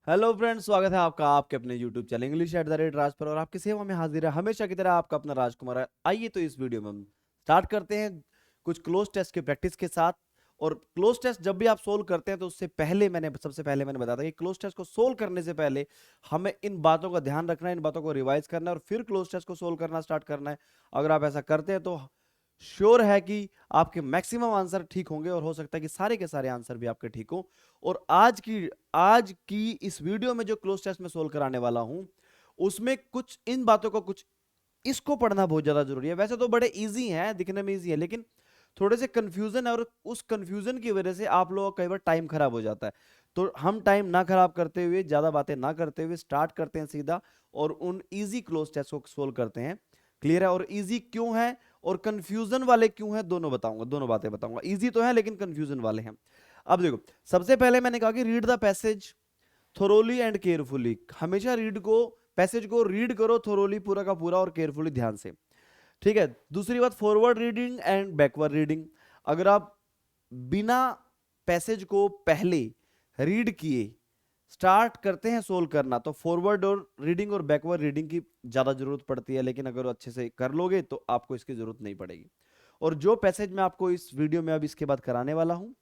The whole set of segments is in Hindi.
हेलो फ्रेंड्स, स्वागत है आपका आपके अपने YouTube channel English at the rate Raj पर। और आपकी सेवा में हाजिर है हमेशा की तरह आपका अपना राजकुमार है। आइए तो इस वीडियो में हम स्टार्ट करते हैं कुछ क्लोज टेस्ट की प्रैक्टिस के साथ। और क्लोज टेस्ट जब भी आप सोल्व करते हैं तो उससे पहले सबसे पहले मैंने बताया था कि क्लोज टेस्ट को सोल्व करने से पहले हमें इन बातों का ध्यान रखना है, इन बातों को रिवाइज करना है और फिर क्लोज टेस्ट को सोल्व करना स्टार्ट करना है। अगर आप ऐसा करते हैं तो श्योर है कि आपके मैक्सिमम आंसर ठीक होंगे और हो सकता है कि सारे के सारे आंसर भी आपके ठीक हो। और आज की इस वीडियो में जो क्लोज टेस्ट में सोल्व कराने वाला हूं उसमें कुछ इन बातों को कुछ इसको पढ़ना बहुत ज्यादा जरूरी है। वैसे तो बड़े इजी हैं, दिखने में इजी है, लेकिन थोड़े से कंफ्यूजन है और उस कंफ्यूजन की वजह से आप लोगों का कई बार टाइम खराब हो जाता है। तो हम टाइम ना खराब करते हुए, ज्यादा बातें ना करते हुए स्टार्ट करते हैं सीधा और उन इजी क्लोज टेस्ट को सोल्व करते हैं। क्लियर है? और इजी क्यों है और कंफ्यूजन वाले क्यों है दोनों बताऊंगा, दोनों बातें बताऊंगा। इजी तो है लेकिन कंफ्यूजन वाले हैं। अब देखो, सबसे पहले मैंने कहा कि read the passage thoroughly and carefully. हमेशा पैसेज को रीड करो थोरोली, पूरा का पूरा, और केयरफुली, ध्यान से। ठीक है। दूसरी बात, forward reading and backward reading. अगर आप बिना पैसेज को पहले रीड किए स्टार्ट करते हैं सोल्व करना तो फॉरवर्ड और रीडिंग और बैकवर्ड रीडिंग की ज्यादा जरूरत पड़ती है, लेकिन अगर अच्छे से कर लोगे तो आपको इसकी जरूरत नहीं पड़ेगी। और जो पैसेज मैं आपको इस वीडियो में अब इसके बाद कराने वाला हूं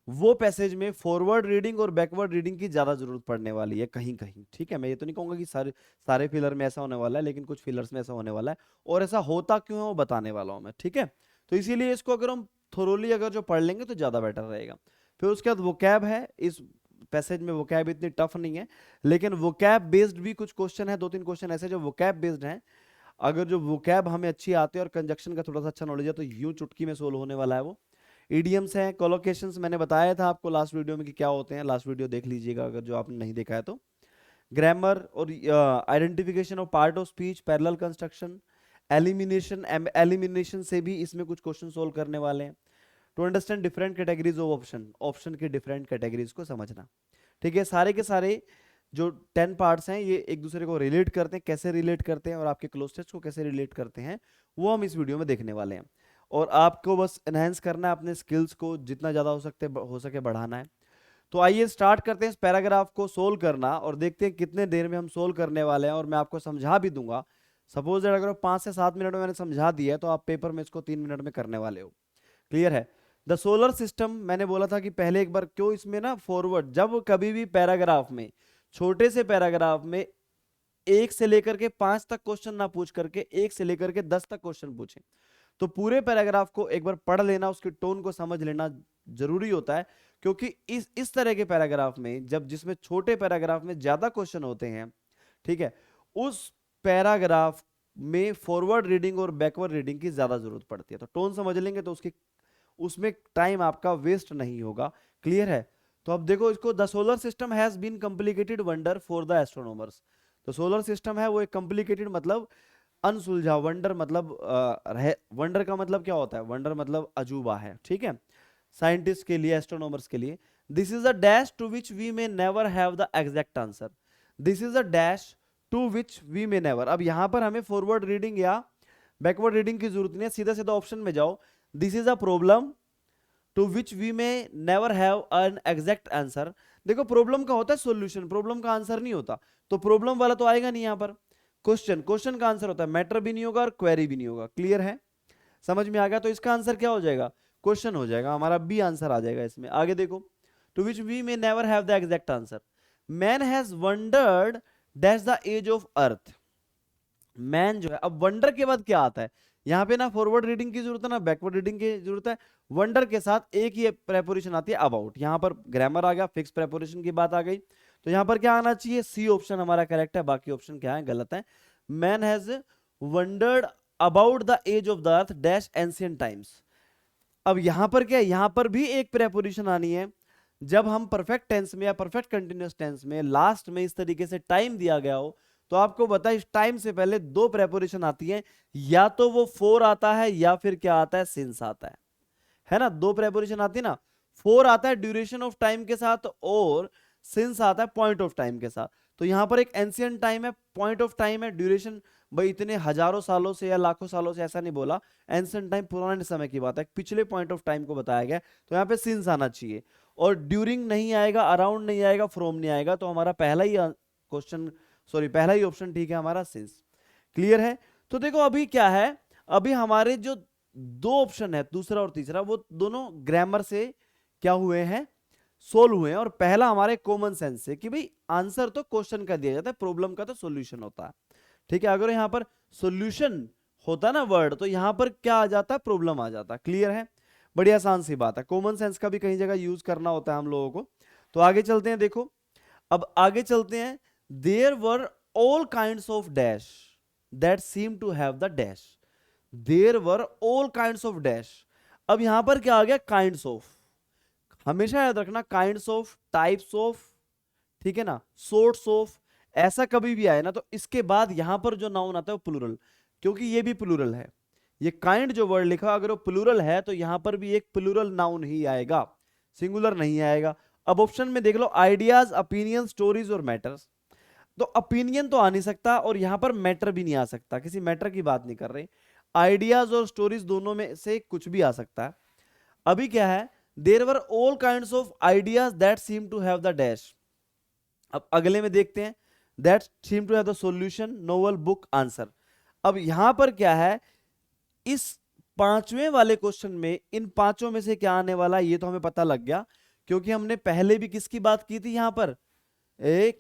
वो पैसेज में फॉरवर्ड रीडिंग और बैकवर्ड रीडिंग की ज्यादा जरूरत पड़ने वाली है कहीं कहीं। ठीक है, मैं ये तो नहीं कहूंगा कि सारे सारे फिलर में ऐसा होने वाला है, लेकिन कुछ फिलर्स में ऐसा होने वाला है और ऐसा होता क्यों है वो बताने वाला हूं मैं। ठीक है, तो इसीलिए इसको अगर हम थोरोली अगर जो पढ़ लेंगे तो ज्यादा बेटर रहेगा। फिर उसके बाद वोकैब है। इस पैसेज में वोकैब इतनी टफ नहीं है, लेकिन वोकैब बेस्ड भी कुछ क्वेश्चन है, दो तीन क्वेश्चन ऐसे जो वोकैब बेस्ड हैं। अगर जो वोकैब हमें अच्छी आती है और कंजक्शन का थोड़ा सा अच्छा नॉलेज है तो यूं चुटकी में सोल्व होने वाला है वो। इडियम्स हैं, कोलोकेशंस मैंने बताया था आपको लास्ट वीडियो में कि क्या होते हैं, लास्ट वीडियो देख लीजिएगा अगर जो आपने नहीं देखा है तो। ग्रामर और identification of part of speech, parallel construction, elimination से भी इसमें कुछ क्वेश्चन सोल्व करने वाले हैं। To understand different categories of option, option की डिफरेंट कैटेगरीज को समझना। ठीक है, सारे के सारे जो 10 पार्ट्स हैं ये एक दूसरे को रिलेट करते हैं, कैसे रिलेट करते हैं और आपके क्लोज टेस्ट को कैसे रिलेट करते हैं वो हम इस वीडियो में देखने वाले हैं। और आपको बस एनहेंस करना है, अपने स्किल्स को जितना ज्यादा हो सके बढ़ाना है। तो आइए स्टार्ट करते हैं इस पैराग्राफ को सोल्व करना और देखते हैं कितने देर में हम सोल्व करने वाले हैं। और मैं आपको समझा भी दूंगा। सपोज अगर 5 से 7 मिनट में मैंने समझा दिया है तो आप पेपर में इसको 3 मिनट में करने वाले हो। क्लियर है? द सोलर सिस्टम, मैंने बोला था कि पहले एक बार क्यों इसमें ना फॉरवर्ड, जब कभी भी पैराग्राफ में, छोटे से पैराग्राफ में 1 से लेकर के 5 तक क्वेश्चन ना पूछ करके 1 से लेकर के 10 तक क्वेश्चन पूछे तो पूरे पैराग्राफ को एक बार पढ़ लेना, उसके टोन को समझ लेना जरूरी होता है। क्योंकि इस तरह के पैराग्राफ में जब जिसमें छोटे पैराग्राफ में ज्यादा क्वेश्चन होते हैं, ठीक है, उस पैराग्राफ में फॉरवर्ड रीडिंग और बैकवर्ड रीडिंग की ज्यादा जरूरत पड़ती है। तो टोन समझ लेंगे तो उसमें टाइम आपका वेस्ट नहीं होगा। क्लियर है? तो अब देखो इसको, the solar system has been complicated wonder for the astronomers. तो सोलर सिस्टम है वो एक कॉम्प्लिकेटेड मतलब अनसुलझा, वंडर मतलब वंडर का मतलब क्या होता है, वंडर मतलब अजूबा है। ठीक है, साइंटिस्ट के लिए, एस्ट्रोनॉमर्स के लिए। This is a dash to which we may never have the exact answer. This is a dash to which we may never. अब यहां पर हमें फॉरवर्ड रीडिंग या बैकवर्ड रीडिंग की जरूरत नहीं है, सीधा सीधा ऑप्शन में जाओ। This is a problem to which we may never have an exact answer. देखो, प्रॉब्लम का होता है सॉल्यूशन, प्रॉब्लम का आंसर नहीं होता। तो प्रॉब्लम वाला तो आएगा नहीं यहां पर। क्वेश्चन का आंसर होता है, मैटर भी नहीं होगा और क्वेरी भी नहीं होगा। क्लियर है? समझ में आ गया? तो इसका आंसर क्या हो जाएगा? क्वेश्चन हो जाएगा हमारा, बी आंसर आ जाएगा इसमें। आगे देखो, to which we may never have the exact answer. Man has wondered dash the age of earth. Man जो है, अब वंडर के बाद क्या आता है? यहां पे ना फॉरवर्ड रीडिंग की जरूरत है ना बैकवर्ड रीडिंग की जरूरत है। वंडर के साथ एक ही प्रेपोजिशन आती है, अबाउट। यहां पर ग्रामर आ गया, फिक्स प्रेपोजिशन की बात आ गई। तो यहां पर क्या आना चाहिए? सी ऑप्शन हमारा करेक्ट है, बाकी ऑप्शन क्या है? गलत है। Man has wondered about the age of the earth dash ancient times. अब यहां पर क्या है? यहां पर भी एक प्रेपोजिशन आनी है। जब हम परफेक्ट टेंस में या परफेक्ट कंटिन्यूअस टेंस में लास्ट में इस तरीके से टाइम दिया गया हो तो आपको बता, इस टाइम से पहले दो प्रेपोजिशन आती हैं, या तो वो फोर आता है या फिर क्या आता है? सिंस आता है ना? दो प्रेपोजिशन आती है ना, फोर आता है ड्यूरेशन ऑफ टाइम के साथ और सिंस आता है पॉइंट ऑफ टाइम के साथ। तो यहां पर एक एंशिएंट टाइम है, पॉइंट ऑफ टाइम है, ड्यूरेशन भाई इतने हजारों सालों से या लाखों सालों से ऐसा नहीं बोला। एंशिएंट टाइम पुराने समय की बात है, पिछले पॉइंट ऑफ टाइम को बताया गया। तो यहाँ पे सिंस आना चाहिए। और ड्यूरिंग नहीं आएगा, अराउंड नहीं आएगा, फ्रॉम नहीं आएगा, तो हमारा पहला ही क्वेश्चन, सॉरी पहला ही ऑप्शन ठीक है हमारा, सिंस। क्लियर है? तो देखो अभी क्या है, अभी हमारे जो दो ऑप्शन है दूसरा और तीसरा, वो दोनों ग्रामर से क्या हुए हैं, सोल्व हुए हैं। और पहला हमारे कॉमन सेंस से कि भाई आंसर तो क्वेश्चन का दिया जाता है, प्रॉब्लम का तो सॉल्यूशन होता है। ठीक है, अगर यहां पर सॉल्यूशन होता ना वर्ड, तो यहां पर क्या आ जाता है, प्रॉब्लम आ जाता। क्लियर है? बड़ी आसान सी बात है, कॉमन सेंस का भी कहीं जगह यूज करना होता है हम लोगों को। तो आगे चलते हैं, देखो अब आगे चलते हैं। There were all kinds of dash that seem to have the dash. There were all kinds of dash. अब यहां पर क्या आ गया, काइंड्स ऑफ। हमेशा याद रखना काइंड्स ऑफ, टाइप्स ऑफ, ठीक है ना, सोर्ट्स ऑफ, ऐसा कभी भी आए ना तो इसके बाद यहां पर जो नाउन आता है वो प्लूरल, क्योंकि ये भी प्लूरल है। ये काइंड जो वर्ड लिखा अगर वो प्लूरल है तो यहां पर भी एक प्लूरल नाउन ही आएगा, सिंगुलर नहीं आएगा। अब ऑप्शन में देख लो, आइडियाज, ओपिनियन, स्टोरीज और मैटर्स। तो ओपिनियन तो आ नहीं सकता और यहां पर मैटर भी नहीं आ सकता, किसी मैटर की बात नहीं कर रहे। आइडियाज और स्टोरीज दोनों में से कुछ भी आ सकता है। अभी क्या है, there were all kinds of ideas that seem to have the dash. अब अगले में देखते हैं, that seem to have the solution, novel, book, answer. अब यहां पर क्या है, इस पांचवें वाले क्वेश्चन में इन पांचों में से क्या आने वाला है ये तो हमें पता लग गया, क्योंकि हमने पहले भी किसकी बात की थी, यहां पर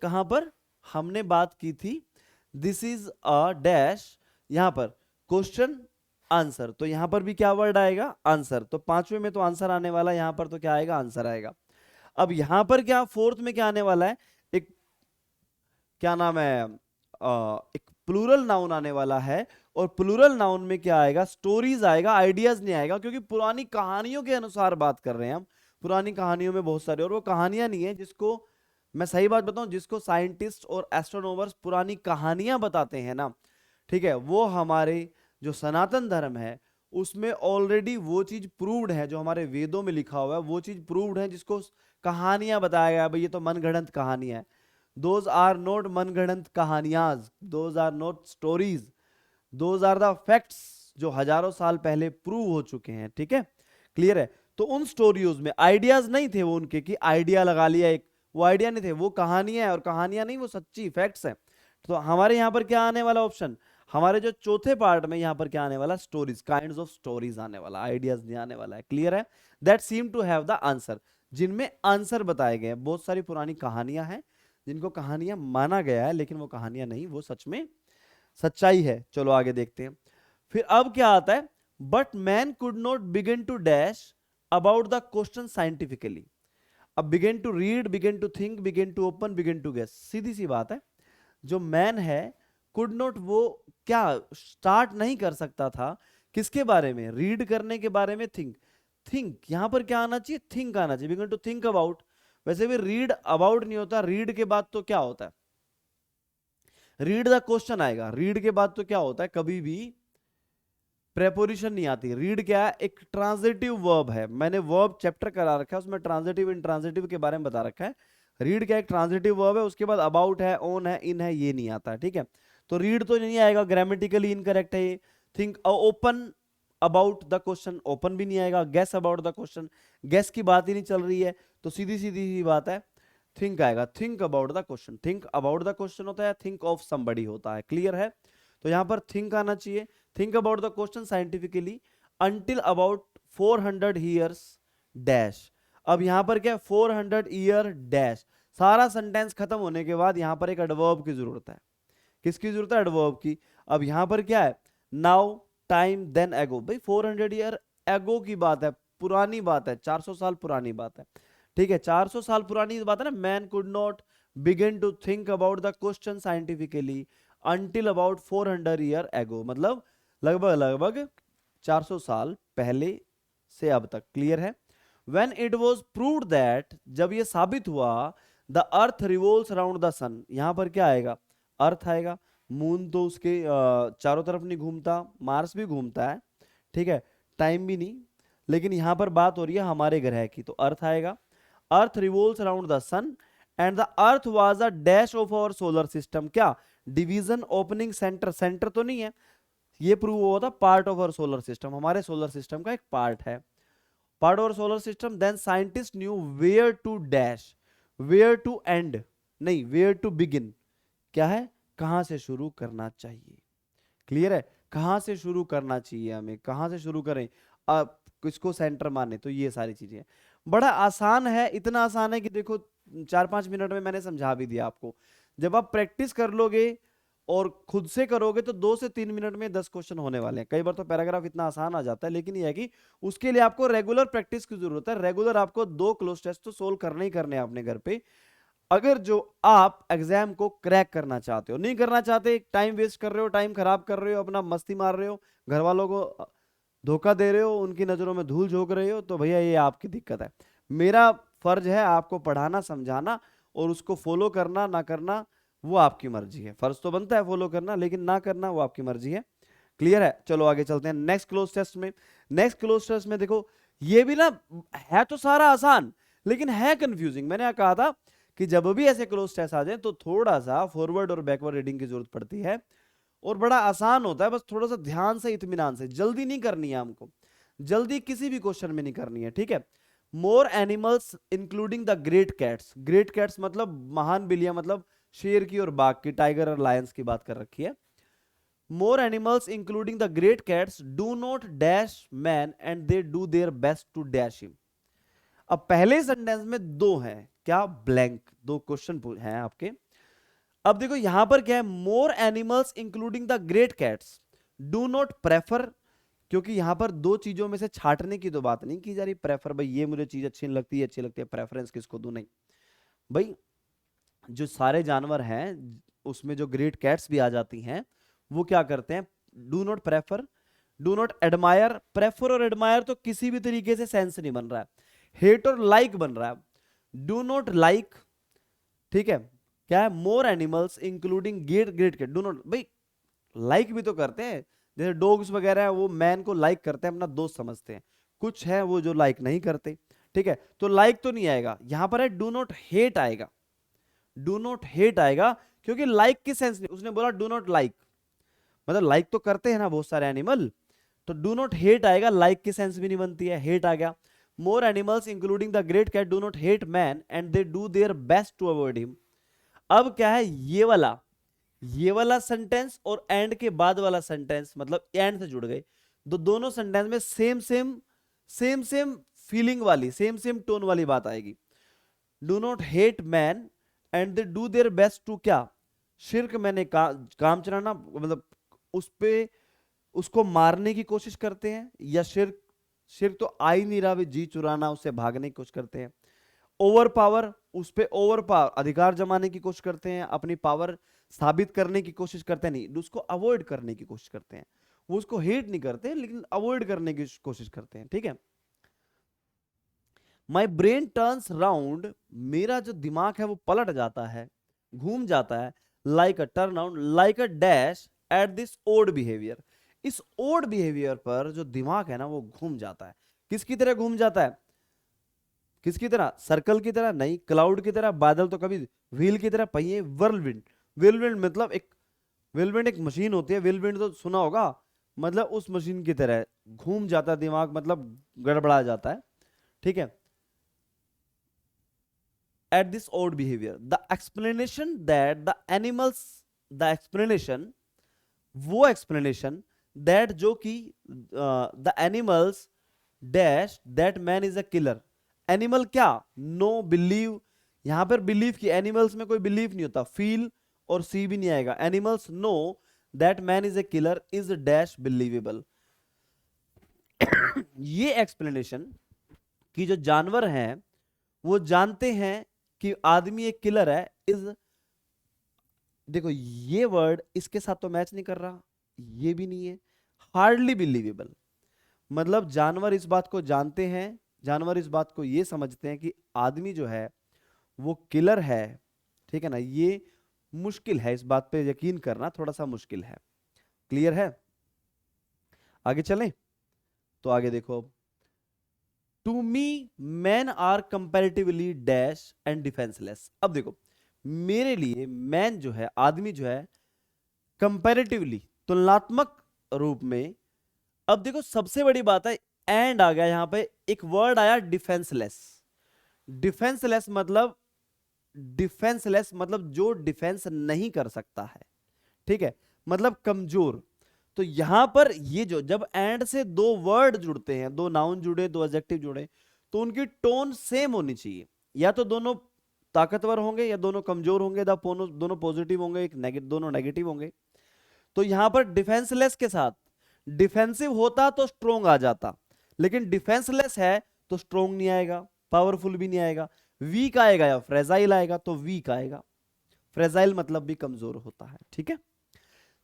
कहां पर हमने बात की थी, दिस इज अ डैश, यहां पर क्वेश्चन आंसर, तो यहां पर भी क्या वर्ड आएगा, आंसर। तो पांचवें में तो आंसर आने वाला है, यहां पर तो क्या आएगा, आंसर आएगा। अब यहां पर क्या फोर्थ में क्या आने वाला है, एक क्या नाम है, एक प्लूरल नाउन आने वाला है। और प्लूरल नाउन में क्या आएगा, स्टोरीज आएगा, आइडियाज नहीं आएगा, क्योंकि पुरानी कहानियों के अनुसार बात कर रहे हैं हम। पुरानी कहानियों में बहुत सारी, और वो कहानियां नहीं है जिसको, मैं सही बात बताऊं, जिसको साइंटिस्ट और एस्ट्रोनॉमर्स पुरानी कहानियां बताते हैं ना, ठीक है, वो हमारे जो सनातन धर्म है उसमें ऑलरेडी वो चीज प्रूव्ड है, जो हमारे वेदों में लिखा हुआ है वो चीज प्रूव्ड है, जिसको कहानियां बताया गया भाई ये तो मनगढ़ंत कहानियां है। दोज आर नॉट मनगढ़ंत कहानियां, those are not stories, those are the facts, जो हजारों साल पहले प्रूव हो चुके हैं। ठीक है, क्लियर है? तो उन स्टोरीज में आइडियाज नहीं थे वो उनके, कि आइडिया लगा लिया एक, वो आइडिया नहीं थे, वो कहानियां है, और कहानियां नहीं, वो सच्ची फैक्ट्स है। तो हमारे यहां पर क्या आने वाला ऑप्शन, हमारे जो चौथे पार्ट में यहां पर क्या आने वाला, स्टोरीज, काइंड्स ऑफ स्टोरीज आने वाला, आइडियाज नहीं आने वाला है। क्लियर है? That seem to have the answer, जिनमें आंसर बताए गए हैं। बहुत सारी पुरानी कहानियां हैं जिनको कहानियां माना गया है, लेकिन वो कहानियां नहीं, वो सच में सच्चाई है। चलो आगे देखते हैं। फिर अब क्या आता है, but man could not begin to dash about the question scientifically. अब begin to read, begin to think, begin to open, begin to guess, सीधी सी बात है। जो मैन है कुड नॉट, वो क्या स्टार्ट नहीं कर सकता था, किसके बारे में, रीड करने के बारे में, थिंक, थिंक यहां पर क्या आना चाहिए, थिंक आना चाहिए, बिगिन टू थिंक अबाउट। वैसे भी रीड अबाउट नहीं होता, रीड के बाद तो क्या होता है, रीड द क्वेश्चन आएगा। रीड के बाद तो क्या होता है, कभी भी प्रेपोजिशन नहीं आती। रीड क्या है, एक ट्रांजिटिव वर्ब है, मैंने वर्ब चैप्टर करा रखा है, उसमें ट्रांजिटिव इंट्रांजिटिव के बारे में बता रखा है। रीड क्या एक ट्रांजिटिव वर्ब है, उसके बाद अबाउट है, ऑन है, इन है, ये नहीं आता है। ठीक है, तो रीड तो नहीं आएगा, ग्रामेटिकली इनकरेक्ट है ये। Think, open about the question, open भी नहीं आएगा। Guess about the question, guess की बात ही नहीं चल रही है, तो सीधी सीधी सी बात है, थिंक आएगा। Think about the question, think about the question होता है, थिंक ऑफ समबडी होता है। क्लियर है? तो यहां पर थिंक आना चाहिए। Think about the question scientifically until about 400 years dash. अब यहां पर क्या, 400 ईयर डैश, सारा सेंटेंस खत्म होने के बाद यहां पर एक एडवर्ब की जरूरत है। किसकी जरूरत है, एडवर्ब की। अब यहां पर क्या है, नाउ, टाइम, देन, एगो। भाई 400 ईयर एगो की बात है, पुरानी बात है, 400 साल पुरानी बात है। ठीक है, 400 साल पुरानी बात है ना। Man could not begin to think about the question scientifically until about 400 year ago, मतलब लगभग लगभग 400 साल पहले से अब तक। क्लियर है? When it was proved that, जब ये साबित हुआ, the earth revolves around the sun, यहां पर क्या आएगा, अर्थ आएगा। मून तो उसके चारों तरफ नहीं घूमता, मार्स भी घूमता है, ठीक है, टाइम भी नहीं, लेकिन यहां पर बात हो रही है हमारे ग्रह की, तो अर्थ आएगा। Earth revolves around the sun and the earth was a dash of our solar system. क्या, डिवीजन, ओपनिंग, सेंटर, सेंटर तो नहीं है, ये प्रूव हुआ था, part of our solar system, हमारे सोलर सिस्टम का एक पार्ट है। पार्ट और solar system, then scientist knew where to dash, where to end नहीं, वेयर टू बिगिन, क्या है, कहां से शुरू करना चाहिए। क्लियर है, कहां से शुरू करना चाहिए हमें, कहां से शुरू करें, अब किसको सेंटर माने, तो ये सारी चीजें बड़ा आसान है। इतना आसान है कि देखो 4-5 मिनट में मैंने समझा भी दिया आपको। जब आप प्रैक्टिस कर लोगे और खुद से करोगे तो 2 से 3 मिनट में 10 क्वेश्चन होने वाले हैं। कई बार तो पैराग्राफ इतना आसान आ जाता है, लेकिन यह है कि उसके लिए आपको रेगुलर प्रैक्टिस की जरूरत है। रेगुलर आपको 2 क्लोज टेस्ट तो सोल्व करने ही करने हैं अपने घर पे, अगर जो आप एग्जाम को क्रैक करना चाहते हो। नहीं करना चाहते, टाइम वेस्ट कर रहे हो, टाइम खराब कर रहे हो, अपना मस्ती मार रहे हो, घर वालों को धोखा दे रहे हो, उनकी नजरों में धूल झोंक रहे हो, तो भैया ये आपकी दिक्कत है। मेरा फर्ज है आपको पढ़ाना, समझाना, और उसको फॉलो करना ना करना वो आपकी मर्जी है। फर्ज तो बनता है फॉलो करना, लेकिन ना करना वो आपकी मर्जी है। क्लियर है, चलो आगे चलते हैं नेक्स्ट क्लोज टेस्ट में। नेक्स्ट क्लोज टेस्ट में देखो, ये भी ना है तो सारा आसान, लेकिन है कंफ्यूजिंग। मैंने कहा था कि जब भी ऐसे क्लोज टेस्ट आ जाए तो थोड़ा सा फॉरवर्ड और बैकवर्ड रीडिंग की जरूरत पड़ती है, और बड़ा आसान होता है, बस थोड़ा सा ध्यान से, इत्मीनान से, जल्दी नहीं करनी है हमको, जल्दी किसी भी क्वेश्चन में नहीं करनी है, ठीक है। More animals including the great cats, great cats मतलब महान बिल्लियां, मतलब शेर की और बाघ की, टाइगर और लायंस की बात कर रखी है। More animals including the great cats do not dash man and they do their best to dash him. अब पहले सेंटेंस में 2 हैं, क्या, ब्लैंक, 2 क्वेश्चन हैं आपके। अब देखो यहां पर क्या है, more animals including the great cats do not prefer, क्योंकि यहां पर 2 चीजों में से छाटने की तो बात नहीं की जा रही। प्रेफर भाई ये मुझे चीज अच्छी नहीं लगती, अच्छी लगती है, प्रेफरेंस किसको दूं, नहीं भाई। जो सारे जानवर हैं उसमें जो ग्रेट कैट्स भी आ जाती हैं, वो क्या करते हैं, do not prefer, do not admire. Prefer और एडमायर तो किसी भी तरीके से सेंस नहीं बन रहा है, हेट और लाइक बन रहा है। डू नॉट लाइक, ठीक है, क्या है, more animals including great great cat do not, भाई लाइक भी तो करते हैं, जैसे डॉग्स वगैरह है वो मैन को लाइक करते हैं, अपना दोस्त समझते हैं। कुछ है वो जो लाइक नहीं करते, ठीक है, तो लाइक तो नहीं आएगा यहां पर, है डू नॉट हेट आएगा, डू नॉट हेट आएगा, क्योंकि लाइक की सेंस नहीं, उसने बोला डू नॉट लाइक, मतलब लाइक तो करते हैं ना बहुत सारे एनिमल, तो डू नॉट हेट आएगा, लाइक की सेंस भी नहीं बनती है, हेट आ गया। More animals including the great cat do not hate man and they do their best to avoid him. अब क्या है, ये वाला सेंटेंस और एंड के बाद वाला सेंटेंस, मतलब एंड से जुड़ गए, दोनों सेंटेंस में सेम सेम फीलिंग वाली, सेम सेम टोन वाली बात आएगी। Do not hate man and they do their best to, क्या, शिर्क मैंने काम चलाना, मतलब उस पे उसको मारने की कोशिश करते हैं, या शिर्क, शिर्क तो आ ही नहीं रहा, जी चुराना, उससे भागने की कोशिश करते हैं। ओवर पावर, उस पे ओवर पावर, अधिकार जमाने की कोशिश करते हैं, अपनी पावर साबित करने की कोशिश करते हैं, नहीं, उसको अवॉइड करने की कोशिश करते हैं। वो उसको हेट नहीं करते, लेकिन अवॉइड करने की कोशिश करते हैं, ठीक है। माई ब्रेन टर्न्स राउंड, मेरा जो दिमाग है वो पलट जाता है, घूम जाता है, like a turn round, like a dash at this odd behaviour. इस ओड बिहेवियर पर जो दिमाग है ना वो घूम जाता है। किसकी तरह घूम जाता है, किसकी तरह, सर्कल की तरह नहीं, क्लाउड की तरह, बादल तो कभी, व्हील की तरह, पहिए, व्हर्लविंड। व्हीलविंड मतलब एक, व्हीलविंड एक मशीन होती है, व्हीलविंड तो सुना होगा, मतलब उस मशीन की तरह घूम जाता है दिमाग, मतलब गड़बड़ा जाता है, ठीक है। At this odd behavior, the explanation that the animals, the explanation, वो explanation that जो कि the animals dash that man is a killer, animal क्या, no believe, यहां पर believe की, animals में कोई believe नहीं होता, feel और see भी नहीं आएगा, animals know that man is a killer is dash believable। ये explanation कि जो जानवर हैं वो जानते हैं कि आदमी एक किलर है, इज, देखो ये वर्ड इसके साथ तो मैच नहीं कर रहा, ये भी नहीं है, हार्डली बिलीवेबल, मतलब जानवर इस बात को जानते हैं, जानवर इस बात को ये समझते हैं कि आदमी जो है वो किलर है, ठीक है ना, ये मुश्किल है, इस बात पे यकीन करना थोड़ा सा मुश्किल है। क्लियर है, आगे चलें, तो आगे देखो, to me man are comparatively dash and defenceless. अब देखो मेरे लिए मैन जो है, आदमी जो है, कंपैरेटिवली तुलनात्मक रूप में, अब देखो सबसे बड़ी बात है एंड आ गया यहां पे, एक वर्ड आया डिफेंसलेस। डिफेंसलेस मतलब, डिफेंसलेस मतलब जो डिफेंस नहीं कर सकता है, ठीक है, मतलब कमजोर। तो यहां पर ये जो जब एंड से दो वर्ड जुड़ते हैं, दो नाउन जुड़े, दो एडजेक्टिव जुड़े, तो उनकी टोन सेम होनी चाहिए। या तो दोनों ताकतवर होंगे या दोनों कमजोर होंगे, दोनों पॉजिटिव होंगे, दोनों नेगेटिव होंगे। तो यहां पर डिफेंसलेस के साथ, डिफेंसिव होता तो स्ट्रोंग आ जाता, लेकिन डिफेंसलेस है तो स्ट्रोंग नहीं आएगा, पावरफुल भी नहीं आएगा, वीक आएगा या फ्रेजाइल आएगा, तो वीक आएगा। फ्रेजाइल मतलब भी कमजोर होता है, ठीक है।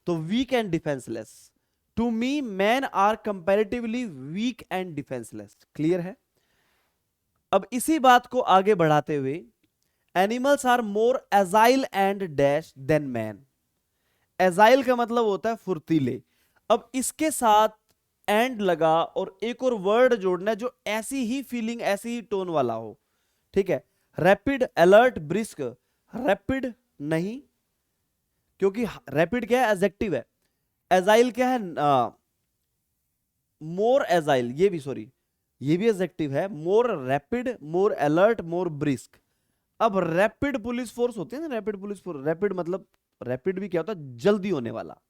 तो weak and defenceless, to me man are comparatively weak and defenceless. Clear है। अब इसी बात को आगे बढ़ाते हुए, animals are more agile and dash than man. Agile का मतलब होता है फुर्तीले। अब इसके साथ एंड लगा और एक और वर्ड जोड़ना है जो ऐसी ही फीलिंग, ऐसी ही टोन वाला हो, ठीक है। Rapid, alert, brisk. रैपिड नहीं, क्योंकि रैपिड क्या है, एडजेक्टिव है। एजाइल क्या है, मोर एजाइल, ये भी सॉरी, ये भी एडजेक्टिव है। मोर रैपिड, मोर अलर्ट, मोर ब्रिस्क। अब रैपिड पुलिस फोर्स होती है ना, रैपिड पुलिस फोर्स, रैपिड मतलब, रैपिड भी क्या होता है, जल्दी होने वाला।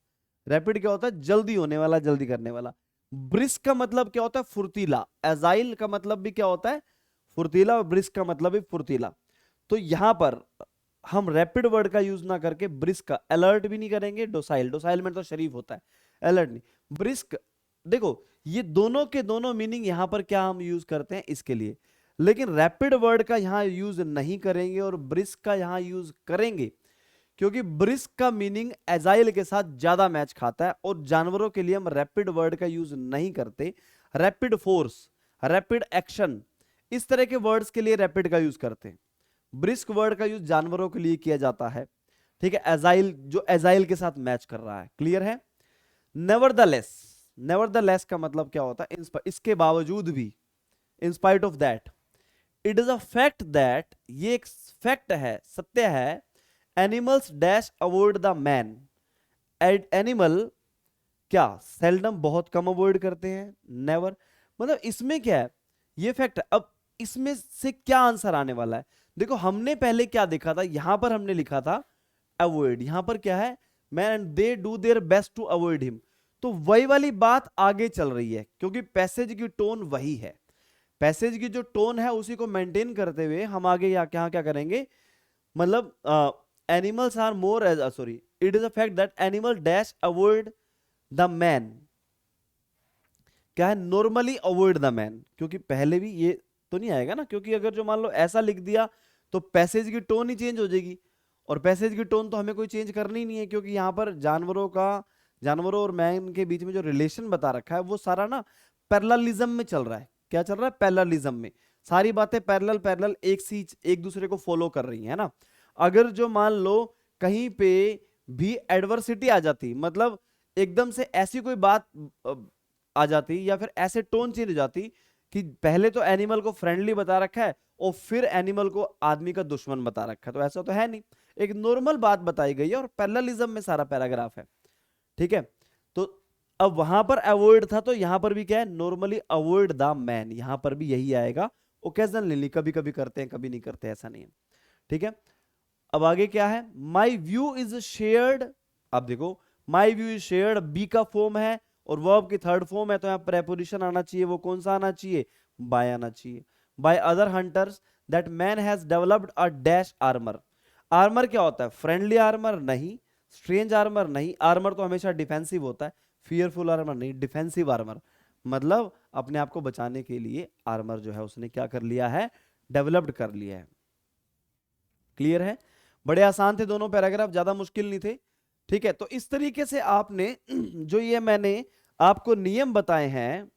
रैपिड क्या होता है, जल्दी होने वाला, जल्दी करने वाला। ब्रिस्क का मतलब क्या होता है, फुर्तीला। एजाइल का मतलब भी क्या होता है, फुर्तीला, और ब्रिस्क का मतलब भी फुर्तीला। तो यहां पर हम रैपिड वर्ड का यूज ना करके ब्रिस्क का, अलर्ट भी नहीं करेंगे, डोसाइल, डोसाइल में तो शरीफ होता है, अलर्ट नहीं, ब्रिस्क। देखो ये दोनों के दोनों मीनिंग यहां पर क्या हम यूज करते हैं इसके लिए, लेकिन रैपिड वर्ड का यहां यूज नहीं करेंगे और ब्रिस्क का यहां यूज करेंगे, क्योंकि ब्रिस्क का मीनिंग एजाइल के साथ ज्यादा मैच खाता है, और जानवरों के लिए हम रैपिड वर्ड का यूज नहीं करते। रैपिड फोर्स, रैपिड एक्शन, इस तरह के वर्ड्स के लिए रैपिड का यूज करते हैं। ब्रिस्क वर्ड का यूज जानवरों के लिए किया जाता है, ठीक है, एजाइल, जो एजाइल के साथ मैच कर रहा है। क्लियर है। नेवरदलेस, नेवरदलेस का मतलब क्या होता है, इसके बावजूद भी, in spite of that, it is a fact that, ये एक फैक्ट है, सत्य है। Animals dash avoid the man. Animal क्या सेल्डम, बहुत कम अवॉइड करते हैं, नेवर, मतलब इसमें क्या है, ये फैक्ट है। अब इसमें से क्या आंसर आने वाला है, देखो हमने पहले क्या देखा था, यहां पर हमने लिखा था अवॉइड, यहां पर क्या है, man they do their best to avoid him. तो वही वाली बात आगे चल रही है, क्योंकि पैसेज की टोन वही है, पैसेज की जो टोन है उसी को मेंटेन करते हुए हम आगे या क्या क्या करेंगे, मतलब animals are more, sorry, it is a fact that animal dash avoid the man, क्या है, नॉर्मली अवॉइड द मैन, क्योंकि पहले भी ये तो नहीं आएगा ना, क्योंकि अगर जो मान लो ऐसा लिख दिया तो पैसेज की टोन ही चेंज हो जाएगी, और पैसेज की टोन तो हमें कोई चेंज करनी नहीं है, क्योंकि यहां पर जानवरों और मैन के बीच में जो रिलेशन बता रखा है वो सारा ना पैरेललिज्म में चल रहा है। क्या चल रहा है, पैरेललिज्म में, सारी बातें पैरेलल पैरेलल एक दूसरे को फॉलो कर रही है ना। अगर जो मान लो कहीं पे भी एडवर्सिटी आ जाती, मतलब एकदम से ऐसी कोई बात आ जाती, या फिर ऐसे टोन चेंज हो जाती कि पहले तो एनिमल को फ्रेंडली बता रखा है और फिर एनिमल को आदमी का दुश्मन बता रखा है, तो ऐसा तो है नहीं, एक नॉर्मल बात बताई गई है और पैरेललिज्म में सारा पैराग्राफ है, ठीक है। तो अब वहां पर अवॉइड था, तो यहां पर भी क्या है, नॉर्मली अवॉइड द मैन, यहां पर भी यही आएगा। ओकेजनली, कभी कभी करते हैं, कभी नहीं करते, ऐसा नहीं है, ठीक है। अब आगे क्या है, माई व्यू इज शेयर्ड। अब देखो my view is shared, be का फॉर्म है और वर्ब की थर्ड फॉर्म है, तो यहां प्रेपोजिशन आना चाहिए, वो कौन सा आना चाहिए, बाय आना चाहिए। By other hunters that man has developed a dash armour. Armour क्या होता है, फ्रेंडली आर्मर नहीं, स्ट्रेंज आर्मर नहीं, आर्मर तो हमेशा डिफेंसिव होता है, फियरफुल आर्मर नहीं, डिफेंसिव आर्मर, मतलब अपने आप को बचाने के लिए आर्मर जो है उसने क्या कर लिया है, डेवलप्ड कर लिया है। क्लियर है। बड़े आसान थे दोनों पैराग्राफ, ज्यादा मुश्किल नहीं थे, ठीक है। तो इस तरीके से आपने जो ये मैंने आपको नियम बताए हैं,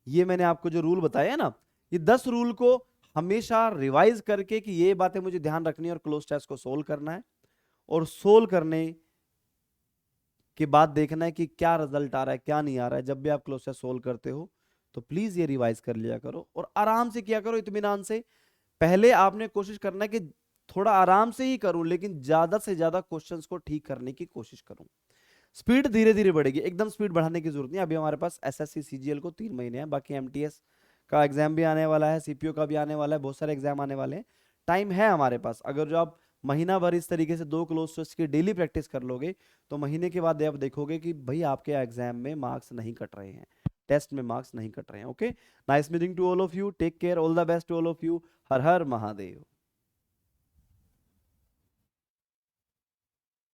ये मैंने आपको जो रूल बताए हैं ना, ये 10 रूल को हमेशा रिवाइज करके कि ये बातें मुझे ध्यान रखनी है और क्लोज टेस्ट को सोल्व करना है, और सोल्व करने के बाद देखना है कि क्या रिजल्ट आ रहा है, क्या नहीं आ रहा है। जब भी आप क्लोज टेस्ट सोल्व करते हो तो प्लीज ये रिवाइज कर लिया करो और आराम से किया करो, इत्मीनान से। पहले आपने कोशिश करना है कि थोड़ा आराम से ही करूं, लेकिन ज्यादा से ज्यादा क्वेश्चंस को ठीक करने की कोशिश करूं। स्पीड धीरे धीरे बढ़ेगी, एकदम स्पीड बढ़ाने की जरूरत नहीं। अभी हमारे पास एसएससी सीजीएल को 3 महीने हैं, बाकी एमटीएस का एग्जाम भी आने वाला है, सीपीओ का भी आने वाला है, बहुत सारे एग्जाम आने वाले हैं। टाइम है हमारे पास। अगर जो आप महीना भर इस तरीके से 2 क्लोज टेस्ट की डेली प्रैक्टिस कर लोगे तो महीने के बाद आप देखोगे कि भाई आपके एग्जाम में मार्क्स नहीं कट रहे हैं, टेस्ट में मार्क्स नहीं कट रहे हैं। Okay, nice meeting to all of you, take care, all the best to all of you. हर हर महादेव।